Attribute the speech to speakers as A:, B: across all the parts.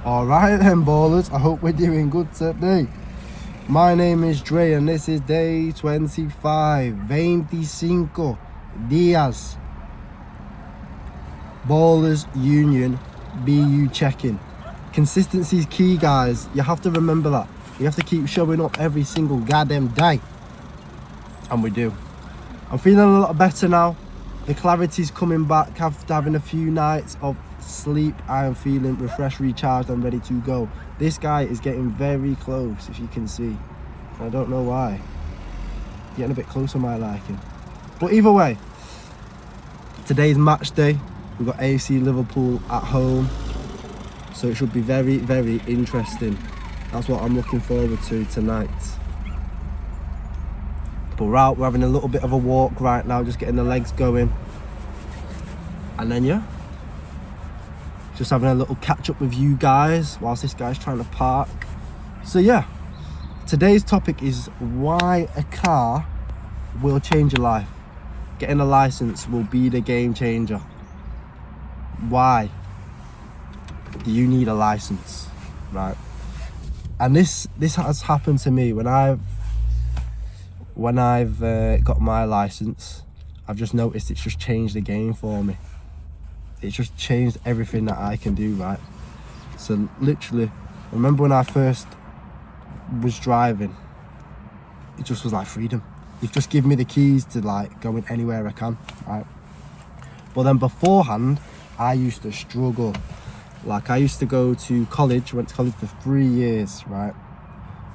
A: Alright then, ballers, I hope we're doing good today. My name is Dre and this is day 25, 25 días. Ballers Union, BU checking. Consistency is key, guys. You have to remember that. You have to keep showing up every single goddamn day. And we do. I'm feeling a lot better now. The clarity's coming back after having a few nights of sleep. I am feeling refreshed, recharged and ready to go. This guy is getting very close, if you can see. I don't know why. Getting a bit close on my liking. But either way, today's match day. We've got AFC Liverpool at home. So it should be very, very interesting. That's what I'm looking forward to tonight. But we're out, we're having a little bit of a walk right now, just getting the legs going. And then, yeah, just having a little catch up with you guys whilst this guy's trying to park. So yeah, today's topic is why a car will change your life. Getting a license will be the game changer. Why do you need a license, right? And this has happened to me when I've got my license. I've just noticed it's just changed the game for me. It's just changed everything that I can do, right? So literally, I remember when I first was driving, it just was like freedom. You've just given me the keys to like going anywhere I can, right? But then beforehand, I used to struggle. Like I used to go to college, went to college for 3 years, right?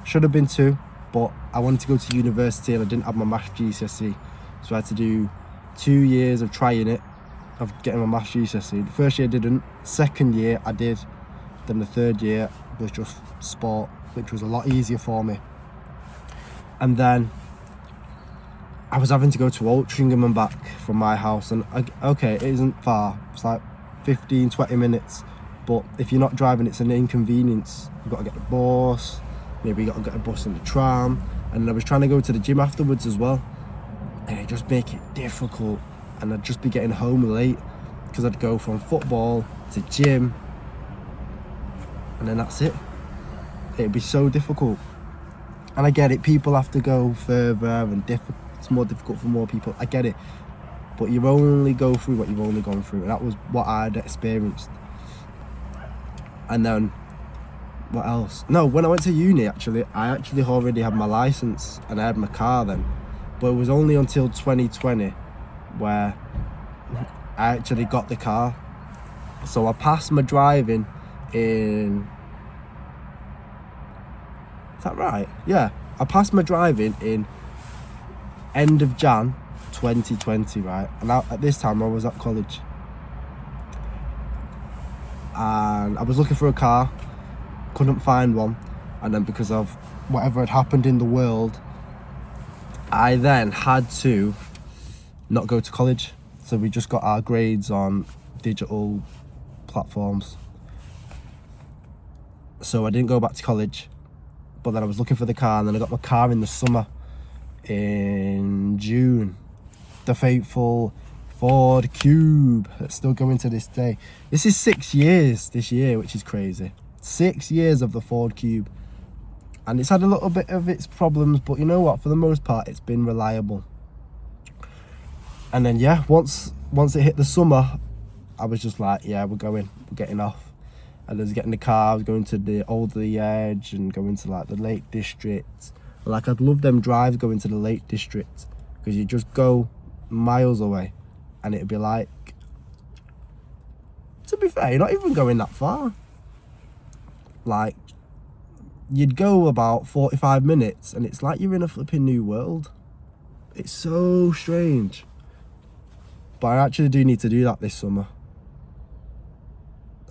A: Should have been 2, but I wanted to go to university and I didn't have my maths GCSE. So I had to do 2 years of trying it, of getting my maths GCSE. The first year I didn't, second year I did, then the third year was just sport, which was a lot easier for me. And then I was having to go to Altrincham and back from my house, and okay, it isn't far, it's like 15-20 minutes, but if you're not driving it's an inconvenience. You've got to get the bus, maybe you got to get a bus and the tram, and I was trying to go to the gym afterwards as well, and it just make it difficult. And I'd just be getting home late because I'd go from football to gym and then that's it. It'd be so difficult. And I get it, people have to go further and it's more difficult for more people. I get it. But you only go through what you've only gone through. And that was what I'd experienced. And then, what else? No, when I went to uni I actually already had my license and I had my car then. But it was only until 2020 where I actually got the car. So I passed my driving in, is that right? Yeah, I passed my driving in end of Jan 2020, right? And at this time I was at college and I was looking for a car, couldn't find one, and then because of whatever had happened in the world, I then had to not go to college. So we just got our grades on digital platforms. So I didn't go back to college, but then I was looking for the car, and then I got my car in the summer in June. The fateful Ford Cube that's still going to this day. This is 6 years this year, which is crazy. 6 years of the Ford Cube. And it's had a little bit of its problems, but you know what? For the most part, it's been reliable. And then yeah, once it hit the summer, I was just like, yeah, we're getting off. And I was getting the car, I was going to the Alderley Edge and going to like the Lake District. Like I'd love them drives going to the Lake District, because you just go miles away and it'd be like, to be fair, you're not even going that far. Like you'd go about 45 minutes and it's like you're in a flipping new world. It's so strange. But I actually do need to do that this summer.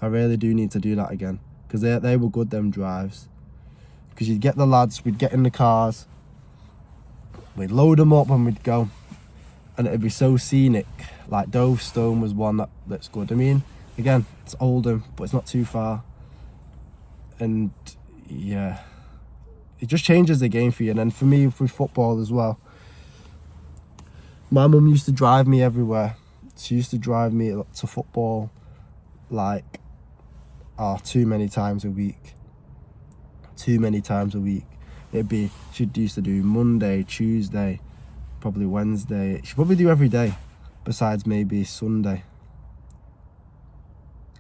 A: I really do need to do that again, because they were good, them drives. Because you'd get the lads, we'd get in the cars, we'd load them up and we'd go, and it'd be so scenic. Like Dovestone was one that's good. I mean, again, it's Oldham, but it's not too far. And yeah, it just changes the game for you. And then for me, with football as well, my mum used to drive me everywhere. She used to drive me to football like too many times a week. She used to do Monday, Tuesday, probably Wednesday. She'd probably do every day besides maybe Sunday.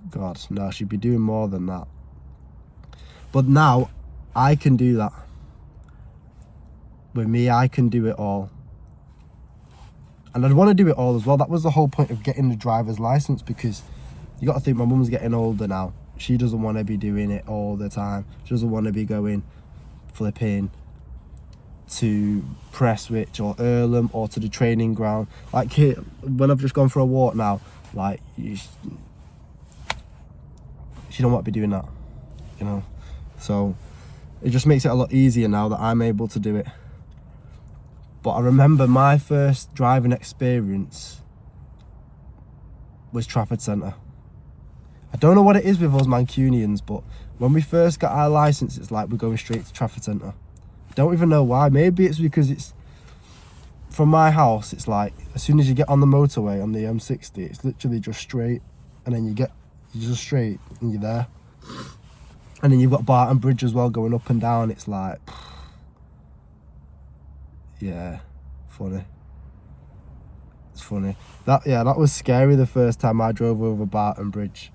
A: God, no, she'd be doing more than that. But now I can do that. With me, I can do it all. And I'd want to do it all as well. That was the whole point of getting the driver's license, because you got to think my mum's getting older now. She doesn't want to be doing it all the time. She doesn't want to be going flipping to Prestwich or Earlham or to the training ground. Like here, when I've just gone for a walk now, like she don't want to be doing that, you know. So it just makes it a lot easier now that I'm able to do it. But I remember my first driving experience was Trafford Centre. I don't know what it is with us Mancunians, but when we first got our licence, it's like we're going straight to Trafford Centre. I don't even know why. Maybe it's because it's, from my house, it's like, as soon as you get on the motorway on the M60, it's literally just straight, and then you're just straight and you're there. And then you've got Barton Bridge as well going up and down. It's like, yeah, funny. It's funny. That was scary the first time I drove over Barton Bridge.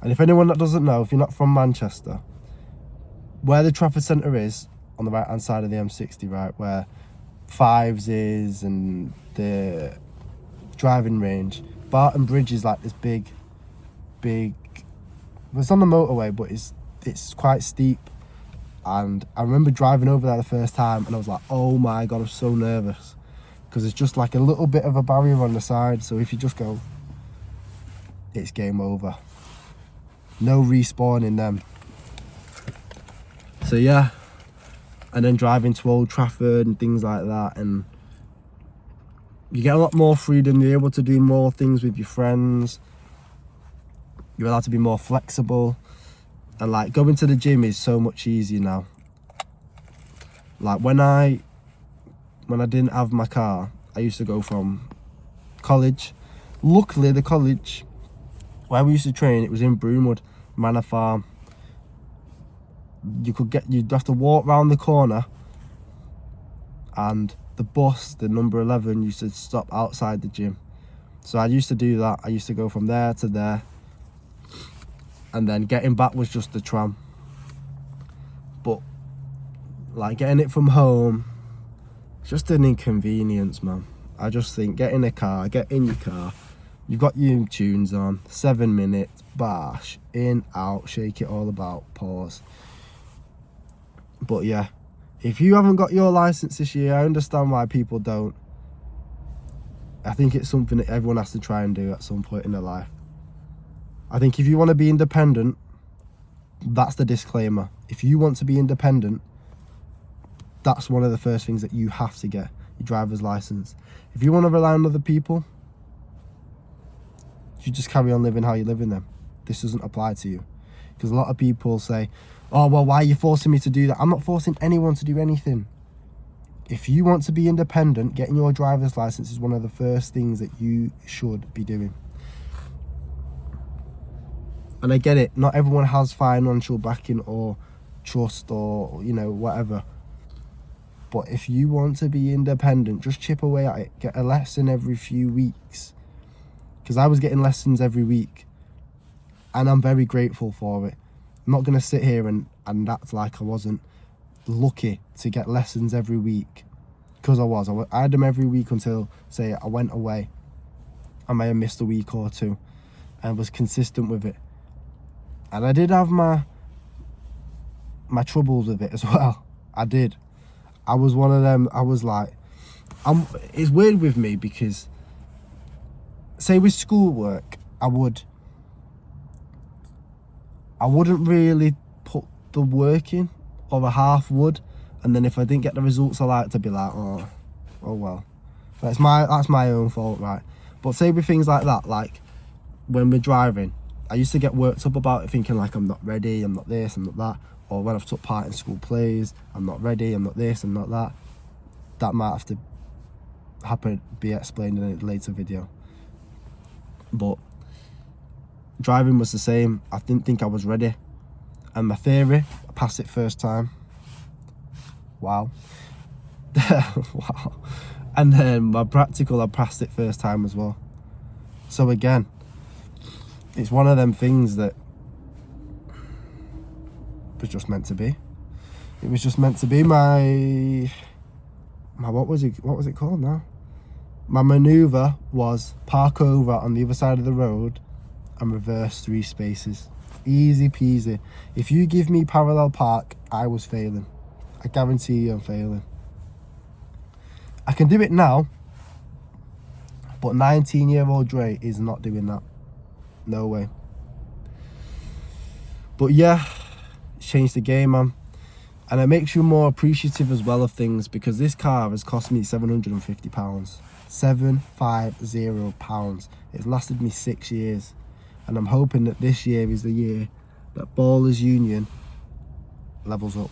A: And if anyone that doesn't know, if you're not from Manchester, where the Trafford Centre is, on the right hand side of the M60, right, where Fives is and the driving range, Barton Bridge is like this big, it's on the motorway, but it's quite steep. And I remember driving over there the first time and I was like, oh my God, I'm so nervous. Because it's just like a little bit of a barrier on the side. So if you just go, it's game over. No respawning them. So yeah. And then driving to Old Trafford and things like that. And you get a lot more freedom. You're able to do more things with your friends. You're allowed to be more flexible. And like going to the gym is so much easier now. Like when I didn't have my car, I used to go from college. Luckily the college where we used to train, it was in Broomwood, Manor Farm. You'd have to walk round the corner, and the bus, the number 11, used to stop outside the gym. So I used to do that. I used to go from there to there. And then getting back was just the tram. But like getting it from home, it's just an inconvenience, man. I just think get in your car, you've got your tunes on, 7 minutes, bash, in, out, shake it all about, pause. But yeah, if you haven't got your licence this year, I understand why people don't. I think it's something that everyone has to try and do at some point in their life. I think if you want to be independent, that's the disclaimer. If you want to be independent, that's one of the first things that you have to get, your driver's license. If you want to rely on other people, you just carry on living how you're living then. This doesn't apply to you. Because a lot of people say, oh, well, why are you forcing me to do that? I'm not forcing anyone to do anything. If you want to be independent, getting your driver's license is one of the first things that you should be doing. And I get it, not everyone has financial backing or trust or, you know, whatever. But if you want to be independent, just chip away at it. Get a lesson every few weeks. Because I was getting lessons every week. And I'm very grateful for it. I'm not going to sit here and act like I wasn't lucky to get lessons every week. Because I had them every week until, say, I went away. I may have missed a week or two. And was consistent with it. And I did have my troubles with it as well. I did. I was one of them, I was like, it's weird with me because, say with schoolwork, I wouldn't really put the work in, or a half would. And then if I didn't get the results I liked, I'd be like, oh well. That's my own fault, right? But say with things like that, like when we're driving, I used to get worked up about it, thinking like I'm not ready, I'm not this, I'm not that. Or when I've took part in school plays, I'm not ready, I'm not this, I'm not that. That might have to be explained in a later video. But Driving was the same. I didn't think I was ready. And my theory, I passed it first time. Wow. Wow. And then my practical, I passed it first time as well. So again, it's one of them things that was just meant to be. It was just meant to be. My what was it called now? My manoeuvre was park over on the other side of the road and reverse 3 spaces. Easy peasy. If you give me parallel park, I was failing. I guarantee you I'm failing. I can do it now, but 19-year-old Dre is not doing that. No way. But yeah, it's changed the game, man. And it makes you more appreciative as well of things, because this car has cost me £750. £750. It's lasted me 6 years. And I'm hoping that this year is the year that Ballers Union levels up.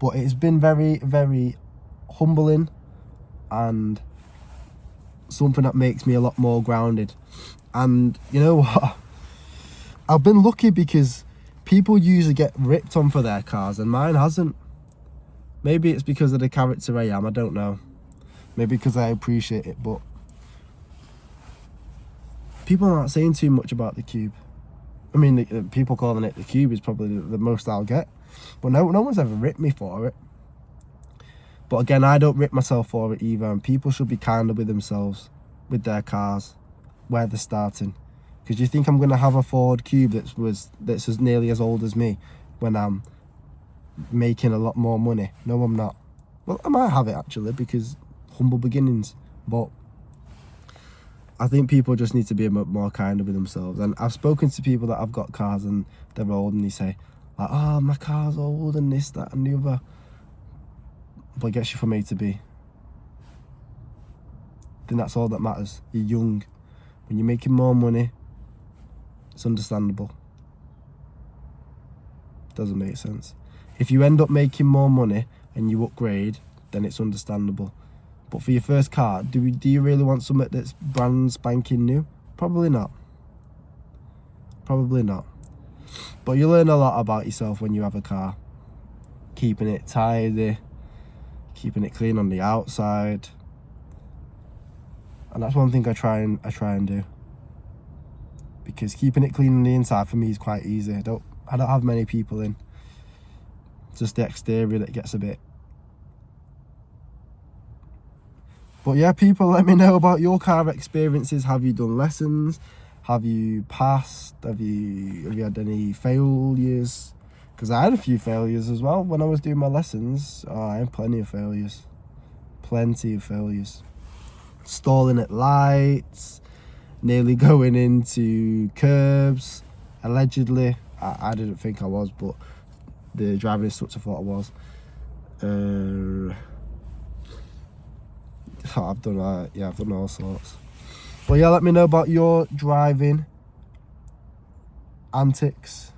A: But it's been very, very humbling and something that makes me a lot more grounded. And you know what? I've been lucky because people usually get ripped on for their cars and mine hasn't. Maybe it's because of the character I am, I don't know. Maybe because I appreciate it, but people aren't saying too much about the Cube. I mean, the people calling it the Cube is probably the most I'll get. But no one's ever ripped me for it. But again, I don't rip myself for it either. And people should be kinder with themselves, with their cars, where they're starting. Because you think I'm going to have a Ford Cube that's as nearly as old as me when I'm making a lot more money? No, I'm not. Well, I might have it actually, because humble beginnings. But I think people just need to be a bit more kinder with themselves. And I've spoken to people that have got cars and they're old and they say, like, oh, my car's old and this, that and the other. But it gets you from A to B. I think that's all that matters. You're young. When you're making more money, it's understandable. Doesn't make sense. If you end up making more money and you upgrade, then it's understandable. But for your first car, do you really want something that's brand spanking new? Probably not. Probably not. But you learn a lot about yourself when you have a car. Keeping it tidy, keeping it clean on the outside. And that's one thing I try and do. Because keeping it clean on the inside for me is quite easy. I don't have many people in. Just the exterior that gets a bit. But yeah, people, let me know about your car experiences. Have you done lessons? Have you passed? Have you had any failures? Because I had a few failures as well when I was doing my lessons. Oh, I had plenty of failures. Plenty of failures. Stalling at lights, nearly going into curbs, allegedly. I didn't think I was, but the driving instructor thought I was. I've done all sorts. But yeah, let me know about your driving antics.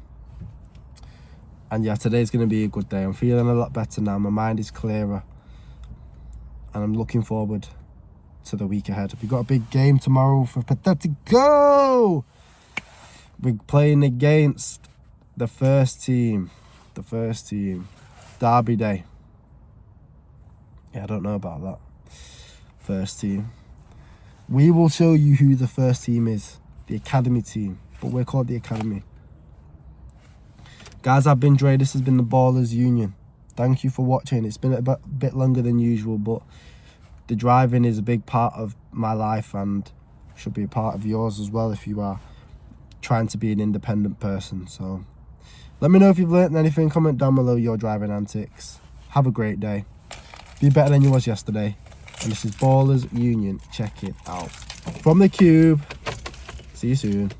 A: And yeah, today's going to be a good day. I'm feeling a lot better now. My mind is clearer. And I'm looking forward to the week ahead. We've got a big game tomorrow for Pathetic Go! We're playing against the first team. Derby Day. Yeah, I don't know about that. First team. We will show you who the first team is. The academy team. But we're called the academy. Guys, I've been Dre. This has been the Ballers Union. Thank you for watching. It's been a bit longer than usual, but the driving is a big part of my life and should be a part of yours as well if you are trying to be an independent person. So let me know if you've learnt anything. Comment down below your driving antics. Have a great day. Be better than you was yesterday. And this is Ballers Union. Check it out. From the Cube. See you soon.